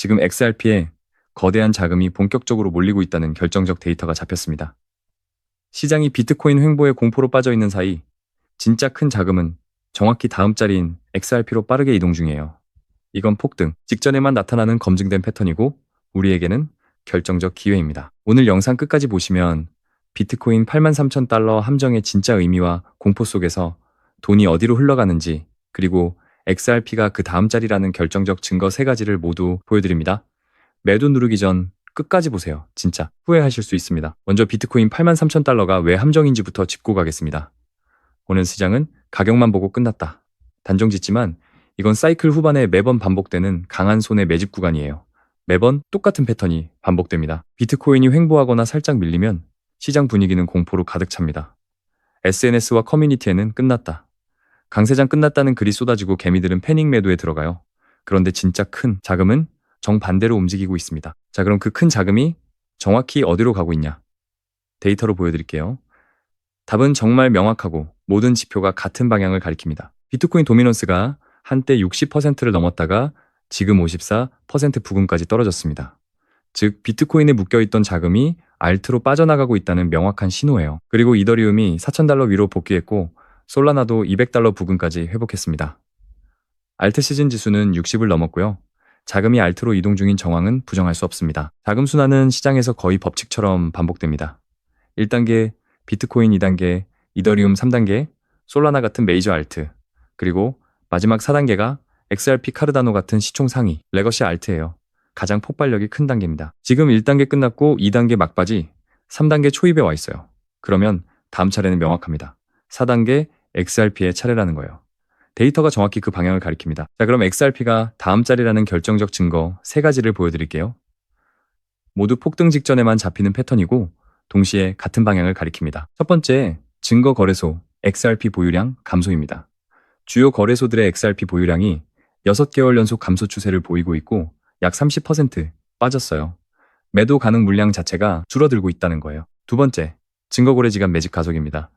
지금 XRP에 거대한 자금이 본격적으로 몰리고 있다는 결정적 데이터가 잡혔습니다. 시장이 비트코인 횡보에 공포로 빠져 있는 사이 진짜 큰 자금은 정확히 다음 자리인 XRP로 빠르게 이동 중이에요. 이건 폭등 직전에만 나타나는 검증된 패턴이고 우리에게는 결정적 기회입니다. 오늘 영상 끝까지 보시면 비트코인 83,000달러 함정의 진짜 의미와 공포 속에서 돈이 어디로 흘러가는지, 그리고 XRP가 그 다음 자리라는 결정적 증거 3가지를 모두 보여드립니다. 매도 누르기 전 끝까지 보세요. 진짜 후회하실 수 있습니다. 먼저 비트코인 83,000달러가 왜 함정인지부터 짚고 가겠습니다. 오늘 시장은 가격만 보고 끝났다. 단정 짓지만 이건 사이클 후반에 매번 반복되는 강한 손의 매집 구간이에요. 매번 똑같은 패턴이 반복됩니다. 비트코인이 횡보하거나 살짝 밀리면 시장 분위기는 공포로 가득 찹니다. SNS와 커뮤니티에는 끝났다, 강세장 끝났다는 글이 쏟아지고 개미들은 패닉 매도에 들어가요. 그런데 진짜 큰 자금은 정반대로 움직이고 있습니다. 자, 그럼 그 큰 자금이 정확히 어디로 가고 있냐? 데이터로 보여드릴게요. 답은 정말 명확하고 모든 지표가 같은 방향을 가리킵니다. 비트코인 도미넌스가 한때 60%를 넘었다가 지금 54% 부근까지 떨어졌습니다. 즉 비트코인에 묶여있던 자금이 알트로 빠져나가고 있다는 명확한 신호예요. 그리고 이더리움이 4,000달러 위로 복귀했고 솔라나도 200달러 부근까지 회복했습니다. 알트 시즌 지수는 60을 넘었고요. 자금이 알트로 이동 중인 정황은 부정할 수 없습니다. 자금 순환은 시장에서 거의 법칙처럼 반복됩니다. 1단계 비트코인, 2단계 이더리움, 3단계 솔라나 같은 메이저 알트, 그리고 마지막 4단계가 XRP 카르다노 같은 시총 상위 레거시 알트예요. 가장 폭발력이 큰 단계입니다. 지금 1단계 끝났고 2단계 막바지, 3단계 초입에 와 있어요. 그러면 다음 차례는 명확합니다. 4단계 XRP의 차례라는 거예요. 데이터가 정확히 그 방향을 가리킵니다. 자, 그럼 XRP가 다음 자리라는 결정적 증거 3가지를 보여드릴게요. 모두 폭등 직전에만 잡히는 패턴이고 동시에 같은 방향을 가리킵니다. 첫 번째, 증거 거래소 XRP 보유량 감소입니다. 주요 거래소들의 XRP 보유량이 6개월 연속 감소 추세를 보이고 있고 약 30% 빠졌어요. 매도 가능 물량 자체가 줄어들고 있다는 거예요. 두 번째, 증거 거래 지갑 매집 가속입니다.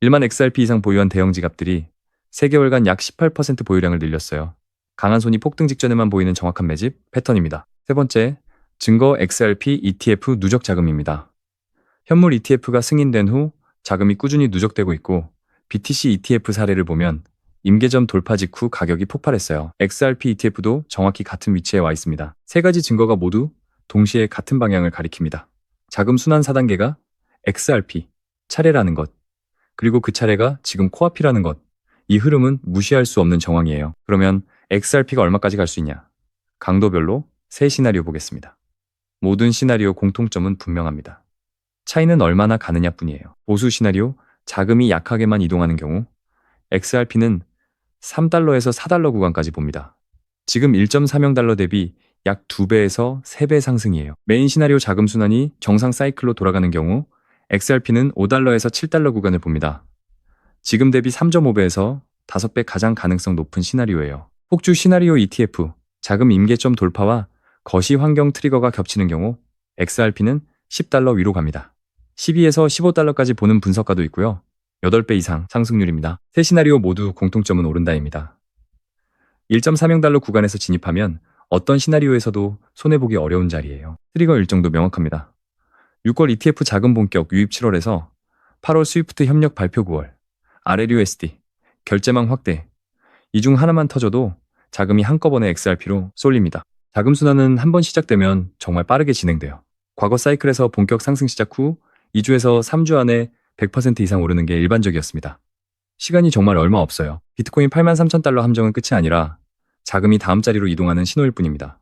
1만 XRP 이상 보유한 대형 지갑들이 3개월간 약 18% 보유량을 늘렸어요. 강한 손이 폭등 직전에만 보이는 정확한 매집 패턴입니다. 세 번째, 증거 XRP ETF 누적 자금입니다. 현물 ETF가 승인된 후 자금이 꾸준히 누적되고 있고 BTC ETF 사례를 보면 임계점 돌파 직후 가격이 폭발했어요. XRP ETF도 정확히 같은 위치에 와 있습니다. 3가지 증거가 모두 동시에 같은 방향을 가리킵니다. 자금 순환 4단계가 XRP 차례라는 것, 그리고 그 차례가 지금 코앞이라는 것, 이 흐름은 무시할 수 없는 정황이에요. 그러면 XRP가 얼마까지 갈 수 있냐? 강도별로 3시나리오 보겠습니다. 모든 시나리오 공통점은 분명합니다. 차이는 얼마나 가느냐 뿐이에요. 보수 시나리오, 자금이 약하게만 이동하는 경우 XRP는 3달러에서 4달러 구간까지 봅니다. 지금 1.3달러 대비 약 2배에서 3배 상승이에요. 메인 시나리오 자금 순환이 정상 사이클로 돌아가는 경우 XRP는 5달러에서 7달러 구간을 봅니다. 지금 대비 3.5배에서 5배 가장 가능성 높은 시나리오예요. 폭주 시나리오 ETF, 자금 임계점 돌파와 거시 환경 트리거가 겹치는 경우 XRP는 10달러 위로 갑니다. 12에서 15달러까지 보는 분석가도 있고요. 8배 이상 상승률입니다. 세 시나리오 모두 공통점은 오른다입니다. 1.3달러 구간에서 진입하면 어떤 시나리오에서도 손해보기 어려운 자리예요. 트리거 일정도 명확합니다. 6월 ETF 자금 본격 유입 7월에서 8월 스위프트 협력 발표 9월, RLUSD, 결제망 확대, 이 중 하나만 터져도 자금이 한꺼번에 XRP로 쏠립니다. 자금 순환은 한번 시작되면 정말 빠르게 진행돼요. 과거 사이클에서 본격 상승 시작 후 2주에서 3주 안에 100% 이상 오르는 게 일반적이었습니다. 시간이 정말 얼마 없어요. 비트코인 83,000달러 함정은 끝이 아니라 자금이 다음 자리로 이동하는 신호일 뿐입니다.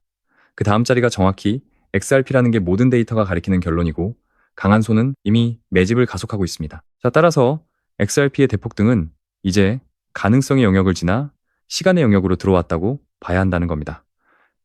그 다음 자리가 정확히 XRP라는 게 모든 데이터가 가리키는 결론이고 강한 손은 이미 매집을 가속하고 있습니다. 자, 따라서 XRP의 대폭등은 이제 가능성의 영역을 지나 시간의 영역으로 들어왔다고 봐야 한다는 겁니다.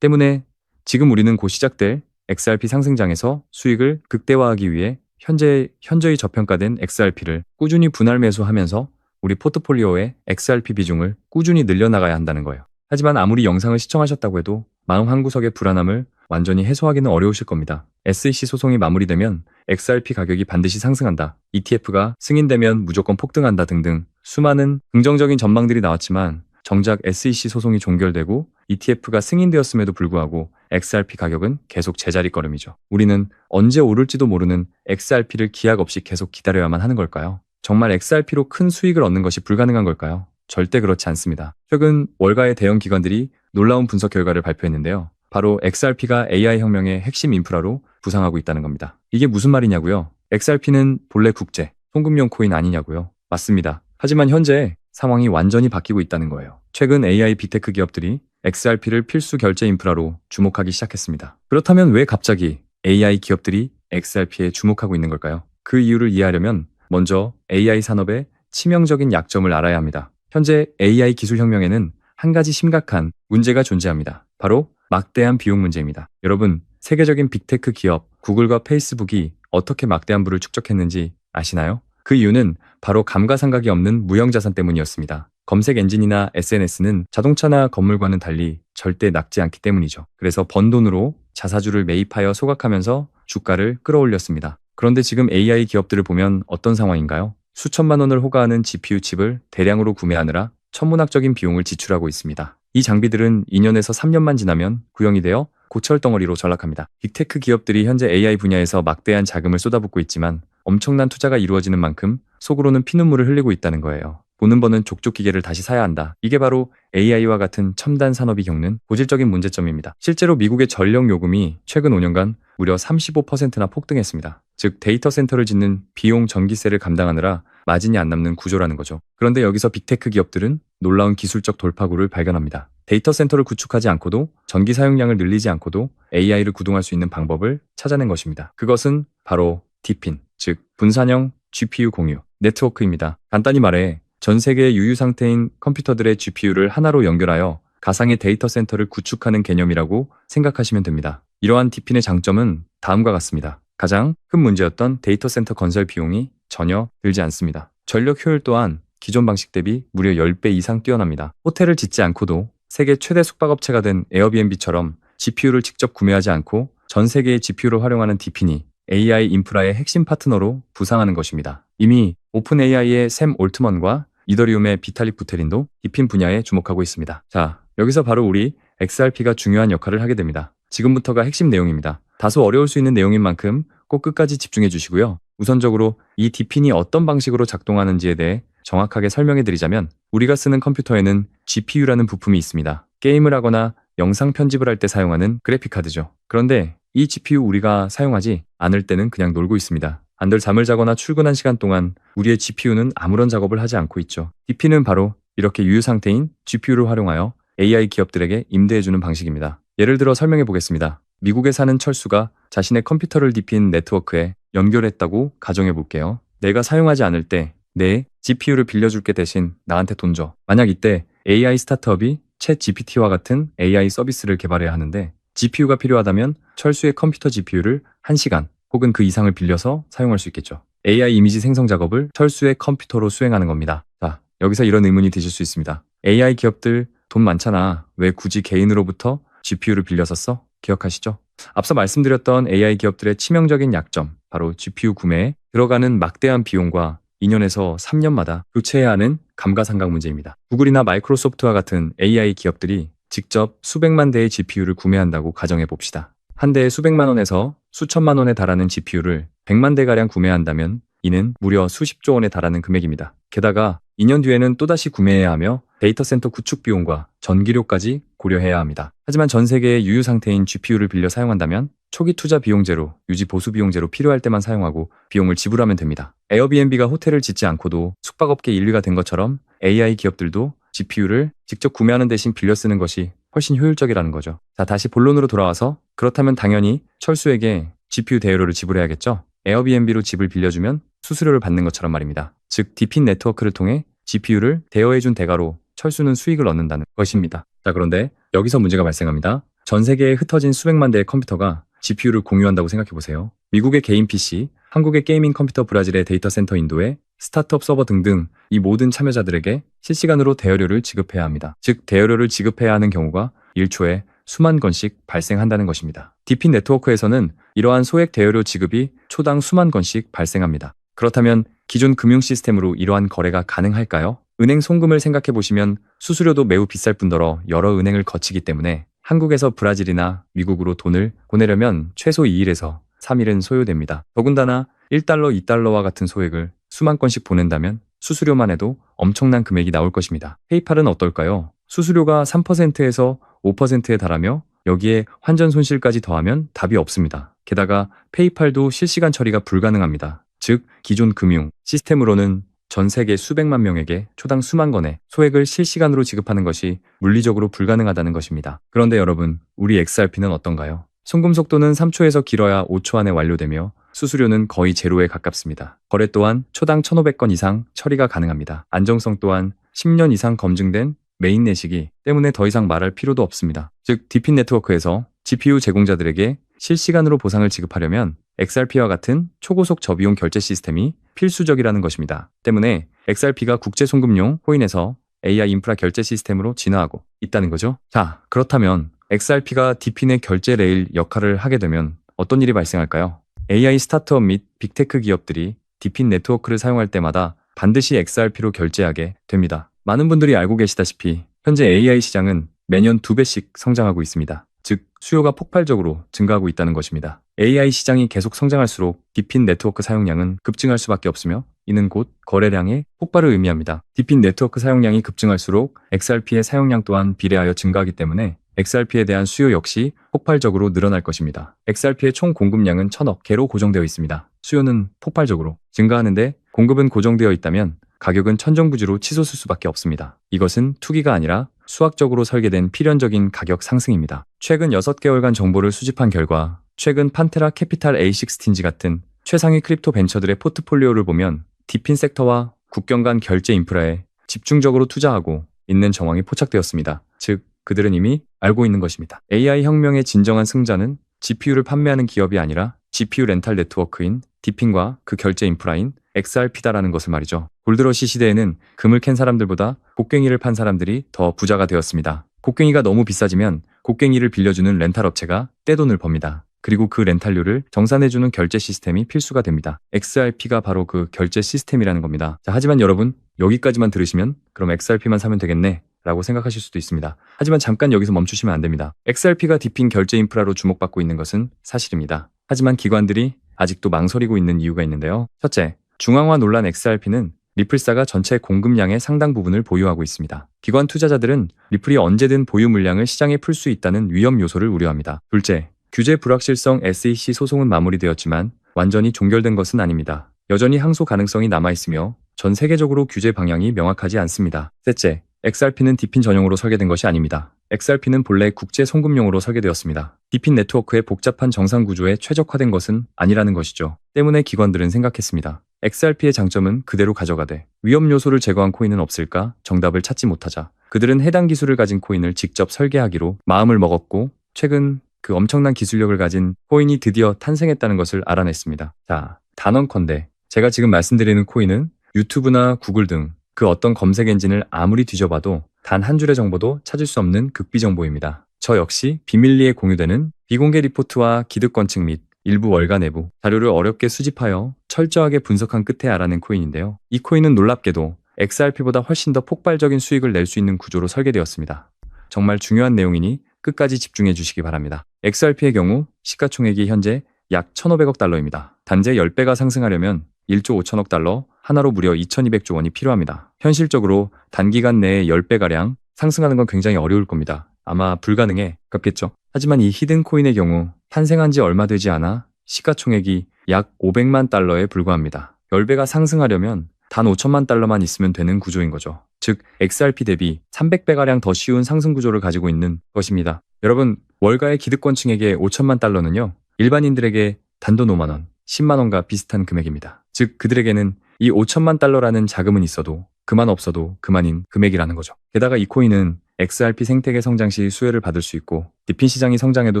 때문에 지금 우리는 곧 시작될 XRP 상승장에서 수익을 극대화하기 위해 현저히 저평가된 XRP를 꾸준히 분할 매수하면서 우리 포트폴리오의 XRP 비중을 꾸준히 늘려나가야 한다는 거예요. 하지만 아무리 영상을 시청하셨다고 해도 마음 한구석의 불안함을 완전히 해소하기는 어려우실 겁니다. SEC 소송이 마무리되면 XRP 가격이 반드시 상승한다, ETF가 승인되면 무조건 폭등한다 등등 수많은 긍정적인 전망들이 나왔지만 정작 SEC 소송이 종결되고 ETF가 승인되었음에도 불구하고 XRP 가격은 계속 제자리걸음이죠. 우리는 언제 오를지도 모르는 XRP를 기약 없이 계속 기다려야만 하는 걸까요? 정말 XRP로 큰 수익을 얻는 것이 불가능한 걸까요? 절대 그렇지 않습니다. 최근 월가의 대형 기관들이 놀라운 분석 결과를 발표했는데요. 바로 XRP가 AI 혁명의 핵심 인프라로 부상하고 있다는 겁니다. 이게 무슨 말이냐고요? XRP는 본래 국제, 송금용 코인 아니냐고요? 맞습니다. 하지만 현재 상황이 완전히 바뀌고 있다는 거예요. 최근 AI 빅테크 기업들이 XRP를 필수 결제 인프라로 주목하기 시작했습니다. 그렇다면 왜 갑자기 AI 기업들이 XRP에 주목하고 있는 걸까요? 그 이유를 이해하려면 먼저 AI 산업의 치명적인 약점을 알아야 합니다. 현재 AI 기술 혁명에는 한 가지 심각한 문제가 존재합니다. 바로 막대한 비용 문제입니다. 여러분, 세계적인 빅테크 기업 구글과 페이스북이 어떻게 막대한 부를 축적했는지 아시나요? 그 이유는 바로 감가상각이 없는 무형자산 때문이었습니다. 검색 엔진이나 SNS는 자동차나 건물과는 달리 절대 낙지 않기 때문이죠. 그래서 번 돈으로 자사주를 매입하여 소각하면서 주가를 끌어올렸습니다. 그런데 지금 AI 기업들을 보면 어떤 상황인가요? 수천만 원을 호가하는 GPU 칩을 대량으로 구매하느라 천문학적인 비용을 지출하고 있습니다. 이 장비들은 2년에서 3년만 지나면 구형이 되어 고철 덩어리로 전락합니다. 빅테크 기업들이 현재 AI 분야에서 막대한 자금을 쏟아붓고 있지만 엄청난 투자가 이루어지는 만큼 속으로는 피눈물을 흘리고 있다는 거예요. 보는 버는 족족 기계를 다시 사야 한다. 이게 바로 AI와 같은 첨단 산업이 겪는 고질적인 문제점입니다. 실제로 미국의 전력 요금이 최근 5년간 무려 35%나 폭등했습니다. 즉 데이터 센터를 짓는 비용 전기세를 감당하느라 마진이 안 남는 구조라는 거죠. 그런데 여기서 빅테크 기업들은 놀라운 기술적 돌파구를 발견합니다. 데이터 센터를 구축하지 않고도 전기 사용량을 늘리지 않고도 AI를 구동할 수 있는 방법을 찾아낸 것입니다. 그것은 바로 DePIN, 즉 분산형 GPU 공유 네트워크입니다. 간단히 말해 전 세계의 유유 상태인 컴퓨터들의 GPU를 하나로 연결하여 가상의 데이터 센터를 구축하는 개념이라고 생각하시면 됩니다. 이러한 DePIN의 장점은 다음과 같습니다. 가장 큰 문제였던 데이터 센터 건설 비용이 전혀 들지 않습니다. 전력 효율 또한 기존 방식 대비 무려 10배 이상 뛰어납니다. 호텔을 짓지 않고도 세계 최대 숙박업체가 된 에어비앤비처럼 GPU를 직접 구매하지 않고 전 세계의 GPU를 활용하는 DePIN이 AI 인프라의 핵심 파트너로 부상하는 것입니다. 이미 오픈AI의 샘 올트먼과 이더리움의 비탈릭 부테린도 DePIN 분야에 주목하고 있습니다. 자, 여기서 바로 우리 XRP가 중요한 역할을 하게 됩니다. 지금부터가 핵심 내용입니다. 다소 어려울 수 있는 내용인 만큼 꼭 끝까지 집중해 주시고요. 우선적으로 이 DePIN이 어떤 방식으로 작동하는지에 대해 정확하게 설명해 드리자면 우리가 쓰는 컴퓨터에는 GPU라는 부품이 있습니다. 게임을 하거나 영상 편집을 할 때 사용하는 그래픽카드죠. 그런데 이 GPU 우리가 사용하지 않을 때는 그냥 놀고 있습니다. 안들 잠을 자거나 출근한 시간 동안 우리의 GPU는 아무런 작업을 하지 않고 있죠. DePIN은 바로 이렇게 유유 상태인 GPU를 활용하여 AI 기업들에게 임대해주는 방식입니다. 예를 들어 설명해 보겠습니다. 미국에 사는 철수가 자신의 컴퓨터를 DePIN 네트워크에 연결했다고 가정해 볼게요. 내가 사용하지 않을 때 내 GPU를 빌려줄게 대신 나한테 돈 줘. 만약 이때 AI 스타트업이 챗 GPT와 같은 AI 서비스를 개발해야 하는데 GPU가 필요하다면 철수의 컴퓨터 GPU를 1시간 혹은 그 이상을 빌려서 사용할 수 있겠죠. AI 이미지 생성 작업을 철수의 컴퓨터로 수행하는 겁니다. 자, 여기서 이런 의문이 드실 수 있습니다. AI 기업들 돈 많잖아. 왜 굳이 개인으로부터 GPU를 빌려서 써? 기억하시죠? 앞서 말씀드렸던 AI 기업들의 치명적인 약점, 바로 GPU 구매에 들어가는 막대한 비용과 2년에서 3년마다 교체해야 하는 감가상각 문제입니다. 구글이나 마이크로소프트와 같은 AI 기업들이 직접 수백만 대의 GPU를 구매한다고 가정해 봅시다. 한 대에 수백만 원에서 수천만 원에 달하는 GPU를 100만 대가량 구매한다면 이는 무려 수십조 원에 달하는 금액입니다. 게다가 2년 뒤에는 또다시 구매해야 하며 데이터 센터 구축 비용과 전기료까지 고려해야 합니다. 하지만 전 세계의 유유 상태인 GPU를 빌려 사용한다면 초기 투자 비용 제로, 유지 보수 비용 제로 필요할 때만 사용하고 비용을 지불하면 됩니다. 에어비앤비가 호텔을 짓지 않고도 숙박업계 1위가 된 것처럼 AI 기업들도 GPU를 직접 구매하는 대신 빌려 쓰는 것이 훨씬 효율적이라는 거죠. 자, 다시 본론으로 돌아와서 그렇다면 당연히 철수에게 GPU 대여료를 지불해야겠죠? 에어비앤비로 집을 빌려주면 수수료를 받는 것처럼 말입니다. 즉, DePIN 네트워크를 통해 GPU를 대여해준 대가로 철수는 수익을 얻는다는 것입니다. 자, 그런데 여기서 문제가 발생합니다. 전 세계에 흩어진 수백만 대의 컴퓨터가 GPU를 공유한다고 생각해보세요. 미국의 개인 PC, 한국의 게이밍 컴퓨터, 브라질의 데이터 센터, 인도의 스타트업 서버 등등 이 모든 참여자들에게 실시간으로 대여료를 지급해야 합니다. 즉, 대여료를 지급해야 하는 경우가 1초에 수만 건씩 발생한다는 것입니다. DePIN 네트워크에서는 이러한 소액 대여료 지급이 초당 수만 건씩 발생합니다. 그렇다면 기존 금융 시스템으로 이러한 거래가 가능할까요? 은행 송금을 생각해 보시면 수수료도 매우 비쌀 뿐더러 여러 은행을 거치기 때문에 한국에서 브라질이나 미국으로 돈을 보내려면 최소 2일에서 3일은 소요됩니다. 더군다나 1달러, 2달러와 같은 소액을 수만 건씩 보낸다면 수수료만 해도 엄청난 금액이 나올 것입니다. 페이팔은 어떨까요? 수수료가 3%에서 5%에 달하며 여기에 환전 손실까지 더하면 답이 없습니다. 게다가 페이팔도 실시간 처리가 불가능합니다. 즉, 기존 금융 시스템으로는 전 세계 수백만 명에게 초당 수만 건의 소액을 실시간으로 지급하는 것이 물리적으로 불가능하다는 것입니다. 그런데 여러분, 우리 XRP는 어떤가요? 송금 속도는 3초에서 길어야 5초 안에 완료되며 수수료는 거의 제로에 가깝습니다. 거래 또한 초당 1,500건 이상 처리가 가능합니다. 안정성 또한 10년 이상 검증된 메인넷이기 때문에 더 이상 말할 필요도 없습니다. 즉, 디핀 네트워크에서 GPU 제공자들에게 실시간으로 보상을 지급하려면 XRP와 같은 초고속 저비용 결제 시스템이 필수적이라는 것입니다. 때문에 XRP가 국제 송금용 코인에서 AI 인프라 결제 시스템으로 진화하고 있다는 거죠. 자, 그렇다면 XRP가 디핀의 결제 레일 역할을 하게 되면 어떤 일이 발생할까요? AI 스타트업 및 빅테크 기업들이 디핀 네트워크를 사용할 때마다 반드시 XRP로 결제하게 됩니다. 많은 분들이 알고 계시다시피 현재 AI 시장은 매년 2배씩 성장하고 있습니다. 즉, 수요가 폭발적으로 증가하고 있다는 것입니다. AI 시장이 계속 성장할수록 디핀 네트워크 사용량은 급증할 수밖에 없으며 이는 곧 거래량의 폭발을 의미합니다. 디핀 네트워크 사용량이 급증할수록 XRP의 사용량 또한 비례하여 증가하기 때문에 XRP에 대한 수요 역시 폭발적으로 늘어날 것입니다. XRP의 총 공급량은 1,000억 개로 고정되어 있습니다. 수요는 폭발적으로 증가하는데 공급은 고정되어 있다면 가격은 천정부지로 치솟을 수밖에 없습니다. 이것은 투기가 아니라 수학적으로 설계된 필연적인 가격 상승입니다. 최근 6개월간 정보를 수집한 결과 최근 판테라 캐피탈 A16지 같은 최상위 크립토 벤처들의 포트폴리오를 보면 디핀 섹터와 국경 간 결제 인프라에 집중적으로 투자하고 있는 정황이 포착되었습니다. 즉, 그들은 이미 알고 있는 것입니다. AI 혁명의 진정한 승자는 GPU를 판매하는 기업이 아니라 GPU 렌탈 네트워크인 디핀과 그 결제 인프라인 XRP다라는 것을 말이죠. 골드러시 시대에는 금을 캔 사람들보다 곡괭이를 판 사람들이 더 부자가 되었습니다. 곡괭이가 너무 비싸지면 곡괭이를 빌려주는 렌탈 업체가 떼돈을 법니다. 그리고 그 렌탈료를 정산해주는 결제 시스템이 필수가 됩니다. XRP가 바로 그 결제 시스템이라는 겁니다. 자, 하지만 여러분, 여기까지만 들으시면 그럼 XRP만 사면 되겠네 라고 생각하실 수도 있습니다. 하지만 잠깐 여기서 멈추시면 안 됩니다. XRP가 디핀 결제 인프라로 주목받고 있는 것은 사실입니다. 하지만 기관들이 아직도 망설이고 있는 이유가 있는데요. 첫째, 중앙화 논란. XRP는 리플사가 전체 공급량의 상당 부분을 보유하고 있습니다. 기관 투자자들은 리플이 언제든 보유 물량을 시장에 풀 수 있다는 위험 요소를 우려합니다. 둘째, 규제 불확실성. SEC 소송은 마무리되었지만 완전히 종결된 것은 아닙니다. 여전히 항소 가능성이 남아있으며 전 세계적으로 규제 방향이 명확하지 않습니다. 셋째, XRP는 디핀 전용으로 설계된 것이 아닙니다. XRP는 본래 국제 송금용으로 설계되었습니다. 디핀 네트워크의 복잡한 정상 구조에 최적화된 것은 아니라는 것이죠. 때문에 기관들은 생각했습니다. XRP의 장점은 그대로 가져가되 위험 요소를 제거한 코인은 없을까 정답을 찾지 못하자 그들은 해당 기술을 가진 코인을 직접 설계하기로 마음을 먹었고 최근 그 엄청난 기술력을 가진 코인이 드디어 탄생했다는 것을 알아냈습니다. 자, 단언컨대 제가 지금 말씀드리는 코인은 유튜브나 구글 등 그 어떤 검색 엔진을 아무리 뒤져봐도 단 한 줄의 정보도 찾을 수 없는 극비 정보입니다. 저 역시 비밀리에 공유되는 비공개 리포트와 기득권층 및 일부 월가 내부 자료를 어렵게 수집하여 철저하게 분석한 끝에 알아낸 코인인데요. 이 코인은 놀랍게도 XRP보다 훨씬 더 폭발적인 수익을 낼 수 있는 구조로 설계되었습니다. 정말 중요한 내용이니 끝까지 집중해 주시기 바랍니다. XRP의 경우 시가총액이 현재 약 1,500억 달러입니다. 단재 10배가 상승하려면 1조 5천억 달러, 하나로 무려 2,200조 원이 필요합니다. 현실적으로 단기간 내에 10배가량 상승하는 건 굉장히 어려울 겁니다. 아마 불가능에 가깝겠죠. 하지만 이 히든 코인의 경우 탄생한 지 얼마 되지 않아 시가총액이 약 500만 달러에 불과합니다. 10배가 상승하려면 단 5천만 달러만 있으면 되는 구조인 거죠. 즉, XRP 대비 300배가량 더 쉬운 상승 구조를 가지고 있는 것입니다. 여러분, 월가의 기득권층에게 5천만 달러는요, 일반인들에게 단돈 5만 원, 10만 원과 비슷한 금액입니다. 즉, 그들에게는 이 5천만 달러라는 자금은 있어도 그만 없어도 그만인 금액이라는 거죠. 게다가 이 코인은 XRP 생태계 성장 시 수혜를 받을 수 있고 디핀 시장이 성장해도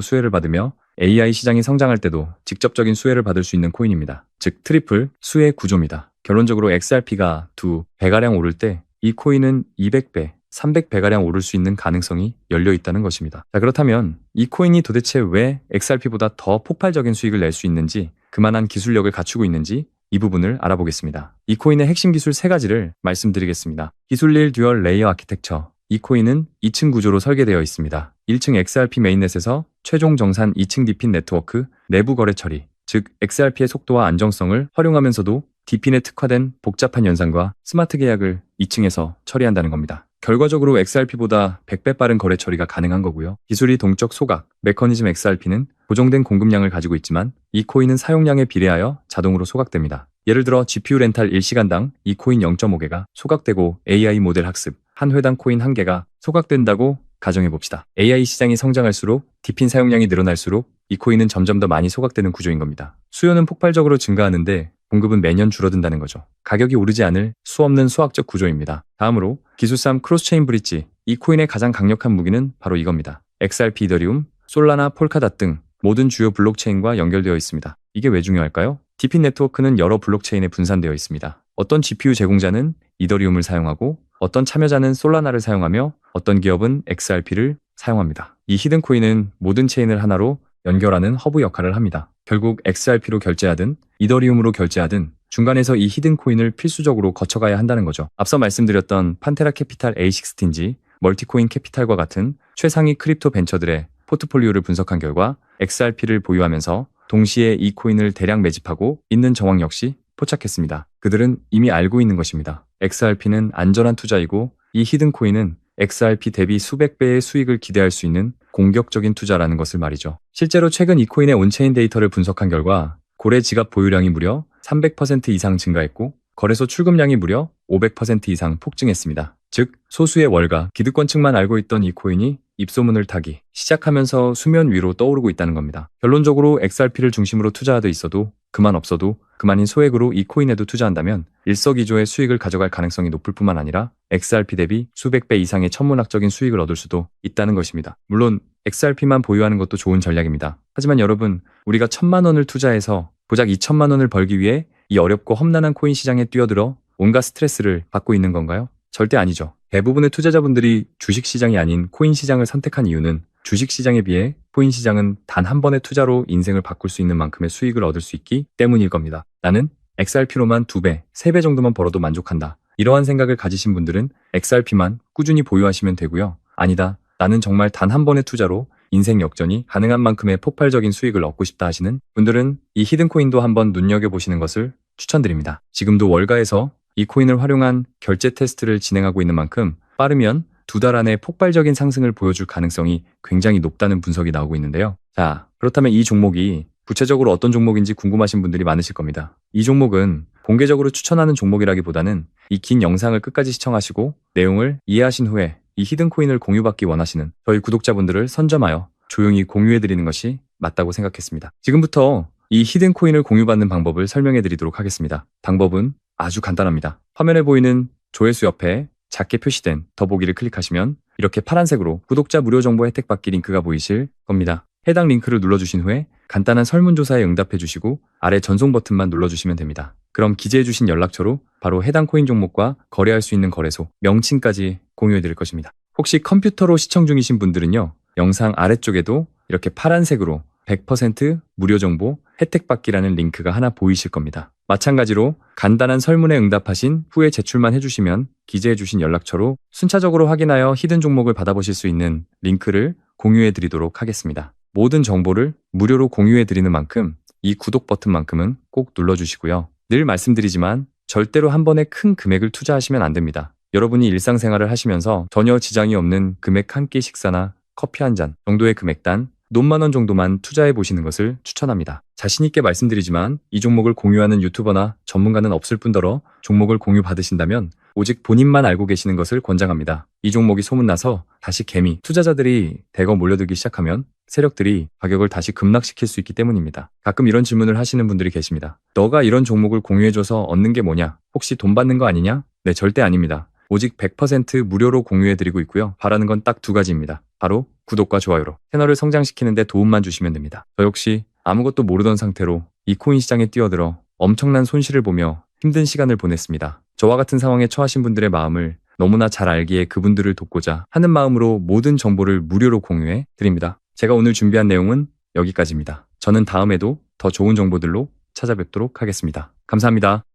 수혜를 받으며 AI 시장이 성장할 때도 직접적인 수혜를 받을 수 있는 코인입니다. 즉, 트리플 수혜 구조입니다. 결론적으로 XRP가 2배가량 오를 때 이 코인은 200배, 300배가량 오를 수 있는 가능성이 열려 있다는 것입니다. 자, 그렇다면 이 코인이 도대체 왜 XRP보다 더 폭발적인 수익을 낼 수 있는지, 그만한 기술력을 갖추고 있는지 이 부분을 알아보겠습니다. 이 코인의 핵심 기술 3가지를 말씀드리겠습니다. 기술 1, 듀얼 레이어 아키텍처. 이 코인은 2층 구조로 설계되어 있습니다. 1층 XRP 메인넷에서 최종 정산 2층 디핀 네트워크 내부 거래 처리, 즉 XRP의 속도와 안정성을 활용하면서도 디핀에 특화된 복잡한 연산과 스마트 계약을 2층에서 처리한다는 겁니다. 결과적으로 XRP보다 100배 빠른 거래 처리가 가능한 거고요. 기술이 동적 소각, 메커니즘 XRP는 고정된 공급량을 가지고 있지만 이 코인은 사용량에 비례하여 자동으로 소각됩니다. 예를 들어 GPU 렌탈 1시간당 이 코인 0.5개가 소각되고 AI 모델 학습, 한 회당 코인 1개가 소각된다고 가정해봅시다. AI 시장이 성장할수록 디핀 사용량이 늘어날수록 이 코인은 점점 더 많이 소각되는 구조인 겁니다. 수요는 폭발적으로 증가하는데 공급은 매년 줄어든다는 거죠. 가격이 오르지 않을 수 없는 수학적 구조입니다. 다음으로 기술삼 크로스체인 브릿지. 이 코인의 가장 강력한 무기는 바로 이겁니다. XRP, 이더리움, 솔라나, 폴카닷 등 모든 주요 블록체인과 연결되어 있습니다. 이게 왜 중요할까요? 디핀 네트워크는 여러 블록체인에 분산되어 있습니다. 어떤 GPU 제공자는 이더리움을 사용하고 어떤 참여자는 솔라나를 사용하며 어떤 기업은 XRP를 사용합니다. 이 히든 코인은 모든 체인을 하나로 연결하는 허브 역할을 합니다. 결국 XRP로 결제하든 이더리움으로 결제하든 중간에서 이 히든 코인을 필수적으로 거쳐가야 한다는 거죠. 앞서 말씀드렸던 판테라 캐피탈 A16인지 멀티코인 캐피탈과 같은 최상위 크립토 벤처들의 포트폴리오를 분석한 결과 XRP를 보유하면서 동시에 이 코인을 대량 매집하고 있는 정황 역시 포착했습니다. 그들은 이미 알고 있는 것입니다. XRP는 안전한 투자이고 이 히든 코인은 XRP 대비 수백 배의 수익을 기대할 수 있는 공격적인 투자라는 것을 말이죠. 실제로 최근 이 코인의 온체인 데이터를 분석한 결과 고래 지갑 보유량이 무려 300% 이상 증가했고 거래소 출금량이 무려 500% 이상 폭증했습니다. 즉 소수의 월가, 기득권층만 알고 있던 이 코인이 입소문을 타기 시작하면서 수면 위로 떠오르고 있다는 겁니다. 결론적으로 XRP를 중심으로 투자하되 있어도 그만 없어도 그만인 소액으로 이 코인에도 투자한다면 일석이조의 수익을 가져갈 가능성이 높을 뿐만 아니라 XRP 대비 수백 배 이상의 천문학적인 수익을 얻을 수도 있다는 것입니다. 물론 XRP만 보유하는 것도 좋은 전략입니다. 하지만 여러분, 우리가 1,000만 원을 투자해서 고작 2,000만 원을 벌기 위해 이 어렵고 험난한 코인 시장에 뛰어들어 온갖 스트레스를 받고 있는 건가요? 절대 아니죠. 대부분의 투자자분들이 주식시장이 아닌 코인 시장을 선택한 이유는 주식시장에 비해 코인 시장은 단 한 번의 투자로 인생을 바꿀 수 있는 만큼의 수익을 얻을 수 있기 때문일 겁니다. 나는 XRP로만 2배, 3배 정도만 벌어도 만족한다. 이러한 생각을 가지신 분들은 XRP만 꾸준히 보유하시면 되고요. 아니다. 나는 정말 단 한 번의 투자로 인생 역전이 가능한 만큼의 폭발적인 수익을 얻고 싶다 하시는 분들은 이 히든코인도 한번 눈여겨보시는 것을 추천드립니다. 지금도 월가에서 이 코인을 활용한 결제 테스트를 진행하고 있는 만큼 빠르면 2달 안에 폭발적인 상승을 보여줄 가능성이 굉장히 높다는 분석이 나오고 있는데요. 자, 그렇다면 이 종목이 구체적으로 어떤 종목인지 궁금하신 분들이 많으실 겁니다. 이 종목은 공개적으로 추천하는 종목이라기보다는 이 긴 영상을 끝까지 시청하시고 내용을 이해하신 후에 이 히든코인을 공유받기 원하시는 저희 구독자분들을 선점하여 조용히 공유해드리는 것이 맞다고 생각했습니다. 지금부터 이 히든코인을 공유받는 방법을 설명해드리도록 하겠습니다. 방법은 아주 간단합니다. 화면에 보이는 조회수 옆에 작게 표시된 더보기를 클릭하시면 이렇게 파란색으로 구독자 무료 정보 혜택 받기 링크가 보이실 겁니다. 해당 링크를 눌러주신 후에 간단한 설문조사에 응답해 주시고 아래 전송 버튼만 눌러주시면 됩니다. 그럼 기재해 주신 연락처로 바로 해당 코인 종목과 거래할 수 있는 거래소 명칭까지 공유해 드릴 것입니다. 혹시 컴퓨터로 시청 중이신 분들은요, 영상 아래쪽에도 이렇게 파란색으로 100% 무료 정보 혜택 받기라는 링크가 하나 보이실 겁니다. 마찬가지로 간단한 설문에 응답하신 후에 제출만 해주시면 기재해 주신 연락처로 순차적으로 확인하여 히든 종목을 받아보실 수 있는 링크를 공유해 드리도록 하겠습니다. 모든 정보를 무료로 공유해 드리는 만큼 이 구독 버튼만큼은 꼭 눌러주시고요. 늘 말씀드리지만 절대로 한 번에 큰 금액을 투자하시면 안 됩니다. 여러분이 일상생활을 하시면서 전혀 지장이 없는 금액 한 끼 식사나 커피 한 잔 정도의 금액단 논만 원 정도만 투자해 보시는 것을 추천합니다. 자신 있게 말씀드리지만 이 종목을 공유하는 유튜버나 전문가는 없을 뿐더러 종목을 공유 받으신다면 오직 본인만 알고 계시는 것을 권장합니다. 이 종목이 소문나서 다시 개미 투자자들이 대거 몰려들기 시작하면 세력들이 가격을 다시 급락시킬 수 있기 때문입니다. 가끔 이런 질문을 하시는 분들이 계십니다. 너가 이런 종목을 공유해줘서 얻는 게 뭐냐? 혹시 돈 받는 거 아니냐? 네, 절대 아닙니다. 오직 100% 무료로 공유해드리고 있고요. 바라는 건 딱 2가지입니다. 바로 구독과 좋아요로 채널을 성장시키는 데 도움만 주시면 됩니다. 저 역시 아무것도 모르던 상태로 이 코인 시장에 뛰어들어 엄청난 손실을 보며 힘든 시간을 보냈습니다. 저와 같은 상황에 처하신 분들의 마음을 너무나 잘 알기에 그분들을 돕고자 하는 마음으로 모든 정보를 무료로 공유해 드립니다. 제가 오늘 준비한 내용은 여기까지입니다. 저는 다음에도 더 좋은 정보들로 찾아뵙도록 하겠습니다. 감사합니다.